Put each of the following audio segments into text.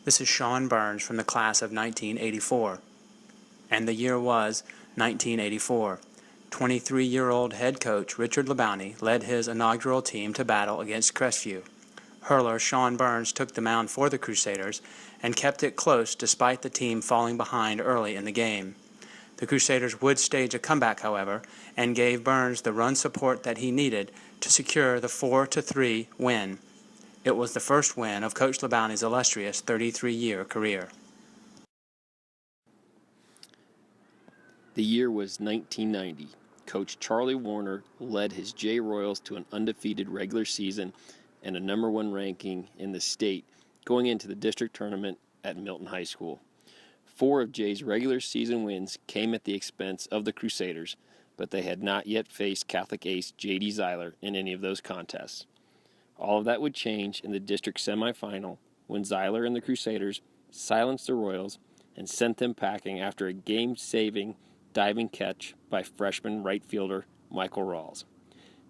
This is Sean Burns from the class of 1984. And the year was 1984. 23-year-old head coach Richard LaBounty led his inaugural team to battle against Crestview. Hurler Sean Burns took the mound for the Crusaders and kept it close despite the team falling behind early in the game. The Crusaders would stage a comeback, however, and gave Burns the run support that he needed to secure the 4-3 win. It was the first win of Coach LaBounty's illustrious 33-year career. The year was 1990. Coach Charlie Warner led his Jay Royals to an undefeated regular season and a number 1 ranking in the state going into the district tournament at Milton High School. 4 of Jay's regular season wins came at the expense of the Crusaders, but they had not yet faced Catholic ace J.D. Zeiler in any of those contests. All of that would change in the district semifinal when Zeiler and the Crusaders silenced the Royals and sent them packing after a game-saving diving catch by freshman right fielder Michael Rawls.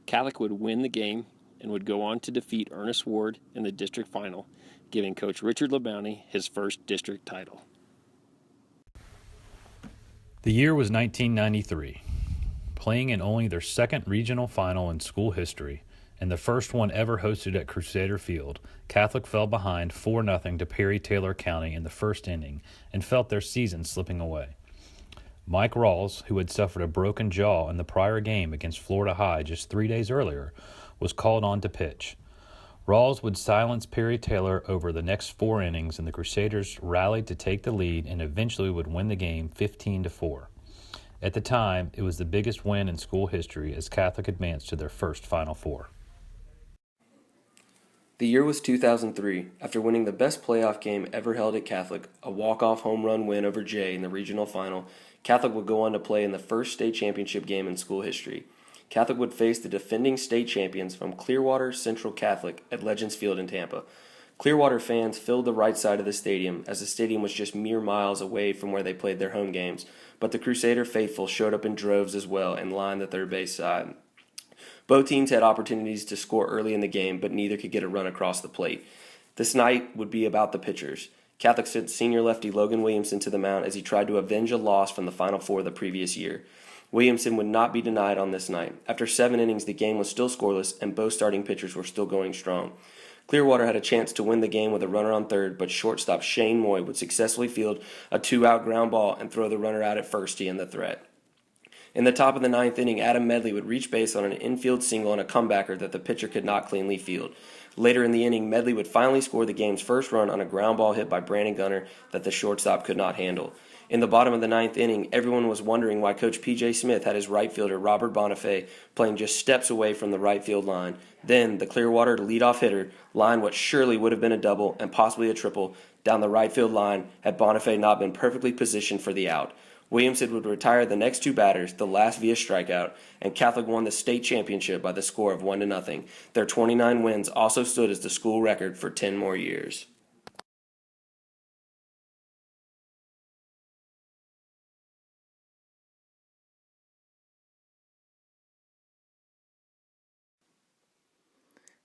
Catholic would win the game and would go on to defeat Ernest Ward in the district final, giving Coach Richard LaBounty his first district title. The year was 1993. Playing in only their second regional final in school history, and the first one ever hosted at Crusader Field, Catholic fell behind 4-0 to Perry Taylor County in the first inning and felt their season slipping away. Mike Rawls, who had suffered a broken jaw in the prior game against Florida High just 3 days earlier, was called on to pitch. Rawls would silence Perry Taylor over the next 4 innings, and the Crusaders rallied to take the lead and eventually would win the game 15-4. At the time, it was the biggest win in school history as Catholic advanced to their first Final Four. The year was 2003. After winning the best playoff game ever held at Catholic, a walk-off home run win over Jay in the regional final, Catholic would go on to play in the first state championship game in school history. Catholic would face the defending state champions from Clearwater Central Catholic at Legends Field in Tampa. Clearwater fans filled the right side of the stadium, as the stadium was just mere miles away from where they played their home games, but the Crusader faithful showed up in droves as well and lined the third base side. Both teams had opportunities to score early in the game, but neither could get a run across the plate. This night would be about the pitchers. Catholic sent senior lefty Logan Williamson to the mound as he tried to avenge a loss from the Final Four the previous year. Williamson would not be denied on this night. After 7 innings, the game was still scoreless, and both starting pitchers were still going strong. Clearwater had a chance to win the game with a runner on third, but shortstop Shane Moy would successfully field a 2-out ground ball and throw the runner out at first to end the threat. In the top of the 9th inning, Adam Medley would reach base on an infield single on a comebacker that the pitcher could not cleanly field. Later in the inning, Medley would finally score the game's first run on a ground ball hit by Brandon Gunner that the shortstop could not handle. In the bottom of the 9th inning, everyone was wondering why Coach P.J. Smith had his right fielder Robert Bonifay playing just steps away from the right field line. Then, the Clearwater leadoff hitter lined what surely would have been a double and possibly a triple down the right field line had Bonifay not been perfectly positioned for the out. Williamson would retire the next 2 batters, the last via strikeout, and Catholic won the state championship by the score of 1-0. Their 29 wins also stood as the school record for 10 more years.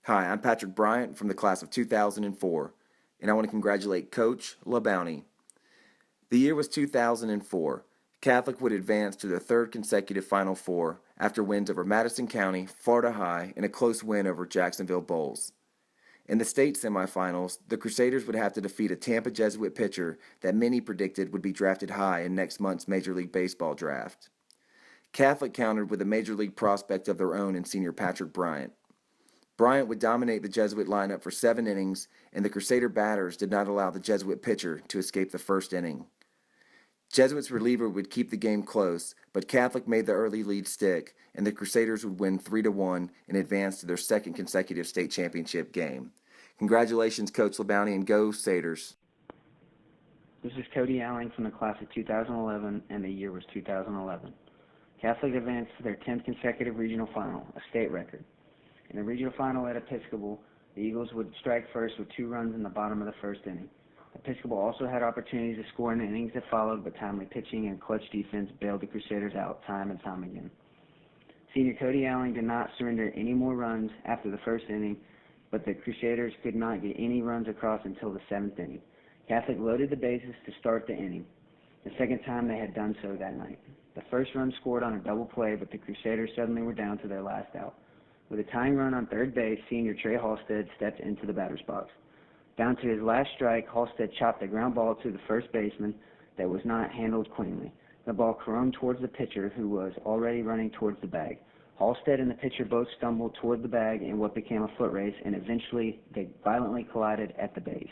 Hi, I'm Patrick Bryant from the class of 2004, and I want to congratulate Coach LaBounty. The year was 2004. Catholic would advance to their 3rd consecutive Final Four after wins over Madison County, Florida High, and a close win over Jacksonville Bulls. In the state semifinals, the Crusaders would have to defeat a Tampa Jesuit pitcher that many predicted would be drafted high in next month's Major League Baseball draft. Catholic countered with a Major League prospect of their own in senior Patrick Bryant. Bryant would dominate the Jesuit lineup for 7 innings, and the Crusader batters did not allow the Jesuit pitcher to escape the first inning. Jesuits reliever would keep the game close, but Catholic made the early lead stick, and the Crusaders would win 3-1 and advance to their 2nd consecutive state championship game. Congratulations, Coach LaBounty, and go Saders. This is Cody Alling from the class of 2011, and the year was 2011. Catholic advanced to their 10th consecutive regional final, a state record. In the regional final at Episcopal, the Eagles would strike first with 2 runs in the bottom of the first inning. Episcopal also had opportunities to score in the innings that followed, but timely pitching and clutch defense bailed the Crusaders out time and time again. Senior Cody Alling did not surrender any more runs after the first inning, but the Crusaders could not get any runs across until the 7th inning. Catholic loaded the bases to start the inning, the second time they had done so that night. The first run scored on a double play, but the Crusaders suddenly were down to their last out. With a tying run on third base, senior Trey Halstead stepped into the batter's box. Down to his last strike, Halstead chopped a ground ball to the first baseman that was not handled cleanly. The ball caromed towards the pitcher, who was already running towards the bag. Halstead and the pitcher both stumbled toward the bag in what became a foot race, and eventually they violently collided at the base.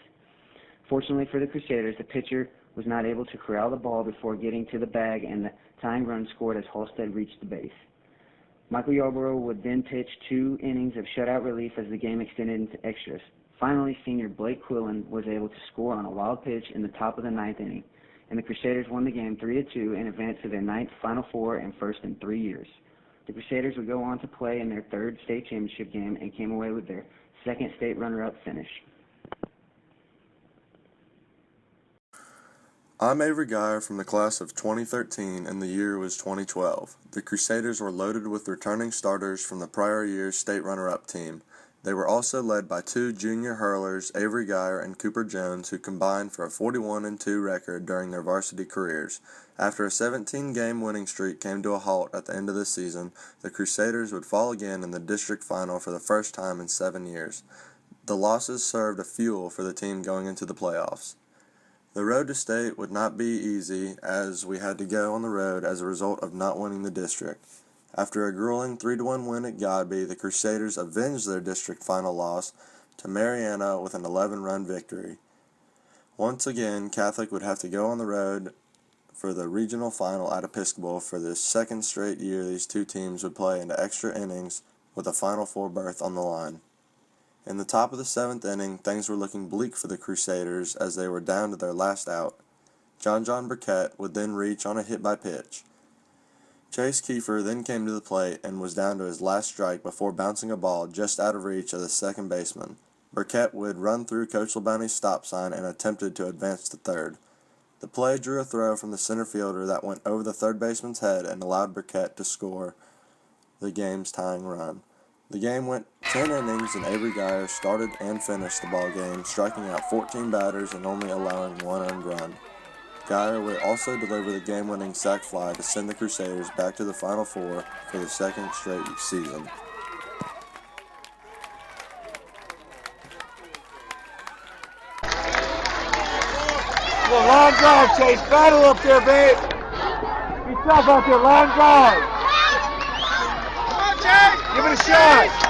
Fortunately for the Crusaders, the pitcher was not able to corral the ball before getting to the bag, and the tying run scored as Halstead reached the base. Michael Yarborough would then pitch 2 innings of shutout relief as the game extended into extras. Finally, senior Blake Quillen was able to score on a wild pitch in the top of the 9th inning, and the Crusaders won the game 3-2 and advanced to their 9th Final Four and first in 3 years. The Crusaders would go on to play in their 3rd state championship game and came away with their 2nd state runner-up finish. I'm Avery Geyer from the class of 2013, and the year was 2012. The Crusaders were loaded with returning starters from the prior year's state runner-up team. They were also led by 2 junior hurlers, Avery Geyer and Cooper Jones, who combined for a 41-2 record during their varsity careers. After a 17-game winning streak came to a halt at the end of the season, the Crusaders would fall again in the district final for the first time in 7 years. The losses served as fuel for the team going into the playoffs. The road to state would not be easy, as we had to go on the road as a result of not winning the district. After a grueling 3-1 win at Godby, the Crusaders avenged their district final loss to Mariana with an 11-run victory. Once again, Catholic would have to go on the road for the regional final at Episcopal for the 2nd straight year these 2 teams would play into extra innings with a Final Four berth on the line. In the top of the 7th inning, things were looking bleak for the Crusaders as they were down to their last out. John Burkett would then reach on a hit by pitch. Chase Kiefer then came to the plate and was down to his last strike before bouncing a ball just out of reach of the second baseman. Burkett would run through Coach LaBounty's stop sign and attempted to advance to third. The play drew a throw from the center fielder that went over the third baseman's head and allowed Burkett to score the game's tying run. The game went 10 innings, and Avery Geyer started and finished the ball game, striking out 14 batters and only allowing 1 earned run. Geyer would also deliver the game-winning sac fly to send the Crusaders back to the Final Four for the 2nd straight season. Well, line drive, Chase. Battle up there, babe. Be tough out there. Line drive. Give it a shot.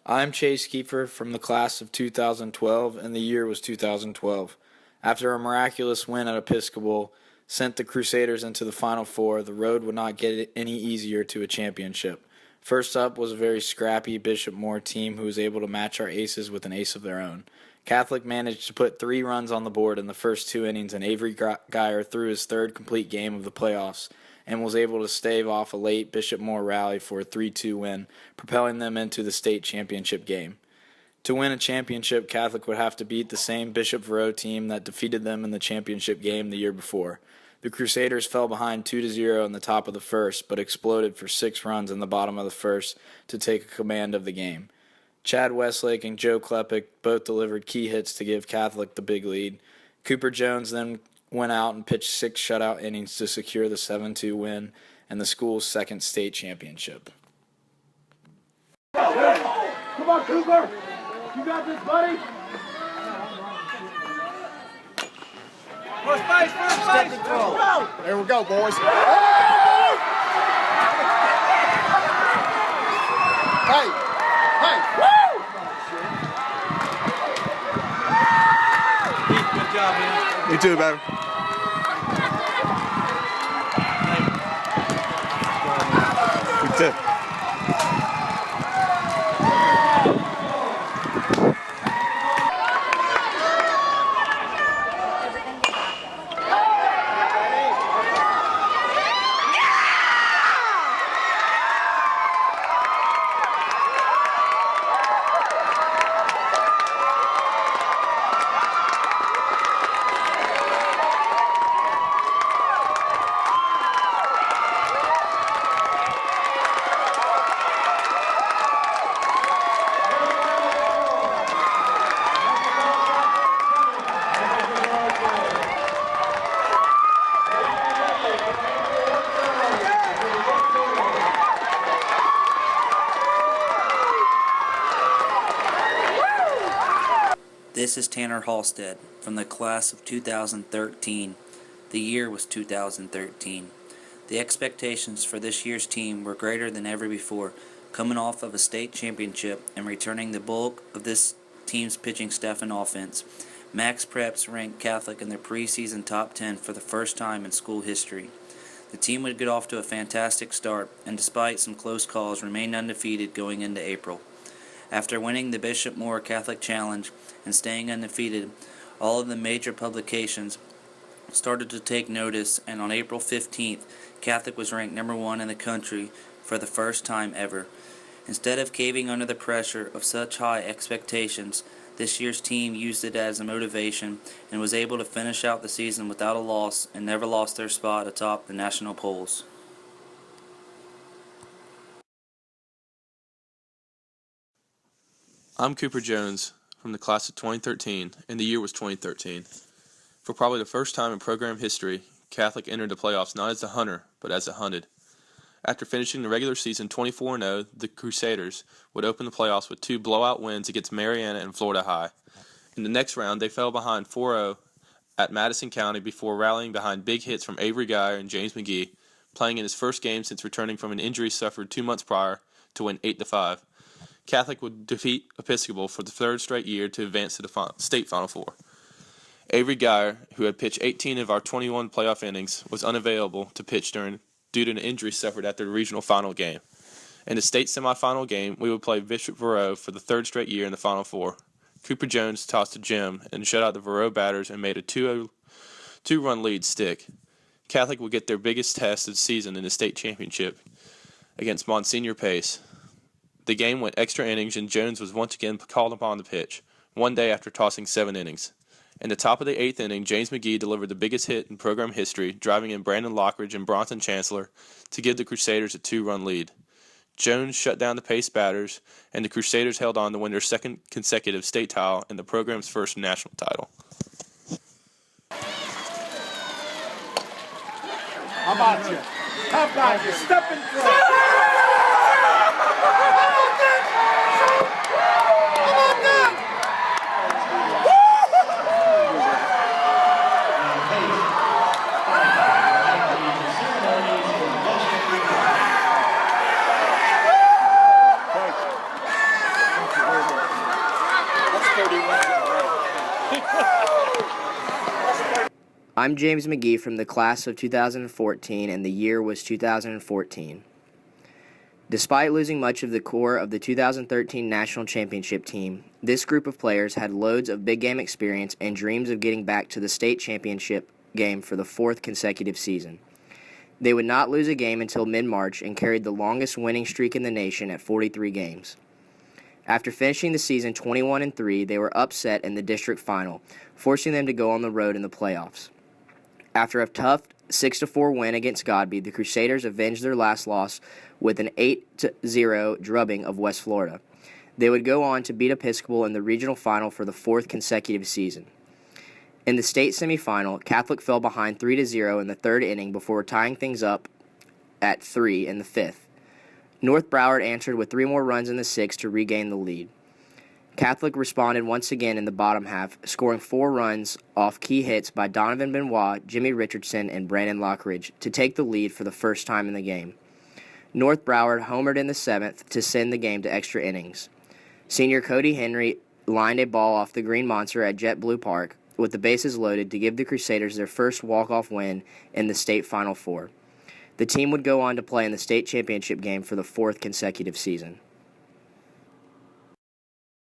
I'm Chase Kiefer from the class of 2012, and the year was 2012. After a miraculous win at Episcopal sent the Crusaders into the Final Four, the road would not get any easier to a championship. First up was a very scrappy Bishop Moore team who was able to match our aces with an ace of their own. Catholic managed to put 3 runs on the board in the first 2 innings, and Avery Geyer threw his 3rd complete game of the playoffs and was able to stave off a late Bishop Moore rally for a 3-2 win, propelling them into the state championship game. To win a championship, Catholic would have to beat the same Bishop Verot team that defeated them in the championship game the year before. The Crusaders fell behind 2-0 in the top of the first, but exploded for 6 runs in the bottom of the first to take command of the game. Chad Westlake and Joe Klepek both delivered key hits to give Catholic the big lead. Cooper Jones then went out and pitched 6 shutout innings to secure the 7-2 win and the school's 2nd state championship. Come on, Cooper! You got this, buddy! First base! Go! There we go, boys. Hey! Woo! Good job, man. You too, baby. You too. This is Tanner Halstead from the class of 2013. The year was 2013. The expectations for this year's team were greater than ever before, coming off of a state championship and returning the bulk of this team's pitching staff and offense. Max Preps ranked Catholic in their preseason top 10 for the first time in school history. The team would get off to a fantastic start, and despite some close calls, remained undefeated going into April. After winning the Bishop Moore Catholic Challenge and staying undefeated, all of the major publications started to take notice, and on April 15th, Catholic was ranked number 1 in the country for the first time ever. Instead of caving under the pressure of such high expectations, this year's team used it as a motivation and was able to finish out the season without a loss and never lost their spot atop the national polls. I'm Cooper Jones from the class of 2013, and the year was 2013. For probably the first time in program history, Catholic entered the playoffs not as a hunter, but as a hunted. After finishing the regular season 24-0, the Crusaders would open the playoffs with 2 blowout wins against Mariana and Florida High. In the next round, they fell behind 4-0 at Madison County before rallying behind big hits from Avery Geyer and James McGhee, playing in his first game since returning from an injury suffered 2 months prior to win 8-5. Catholic would defeat Episcopal for the 3rd straight year to advance to the state Final Four. Avery Geyer, who had pitched 18 of our 21 playoff innings, was unavailable to pitch due to an injury suffered at the regional final game. In the state semifinal game, we would play Bishop Verot for the 3rd straight year in the Final Four. Cooper Jones tossed a gem and shut out the Verot batters and made a 2-run lead stick. Catholic would get their biggest test of the season in the state championship against Monsignor Pace. The game went extra innings, and Jones was once again called upon to pitch, one day after tossing 7 innings. In the top of the 8th inning, James McGhee delivered the biggest hit in program history, driving in Brandon Lockridge and Bronson Chancellor to give the Crusaders a 2-run lead. Jones shut down the Pace batters, and the Crusaders held on to win their 2nd consecutive state title and the program's first national title. How about you? How about you? Step in front. I'm James McGhee from the class of 2014, and the year was 2014. Despite losing much of the core of the 2013 national championship team, this group of players had loads of big game experience and dreams of getting back to the state championship game for the 4th consecutive season. They would not lose a game until mid-March and carried the longest winning streak in the nation at 43 games. After finishing the season 21-3, they were upset in the district final, forcing them to go on the road in the playoffs. After a tough 6-4 win against Godby, the Crusaders avenged their last loss with an 8-0 drubbing of West Florida. They would go on to beat Episcopal in the regional final for the 4th consecutive season. In the state semifinal, Catholic fell behind 3-0 in the 3rd inning before tying things up at 3 in the 5th. North Broward answered with 3 more runs in the 6th to regain the lead. Catholic responded once again in the bottom half, scoring 4 runs off key hits by Donovan Benoit, Jimmy Richardson, and Brandon Lockridge to take the lead for the first time in the game. North Broward homered in the 7th to send the game to extra innings. Senior Cody Henry lined a ball off the Green Monster at JetBlue Park, with the bases loaded to give the Crusaders their first walk-off win in the state Final Four. The team would go on to play in the state championship game for the fourth consecutive season.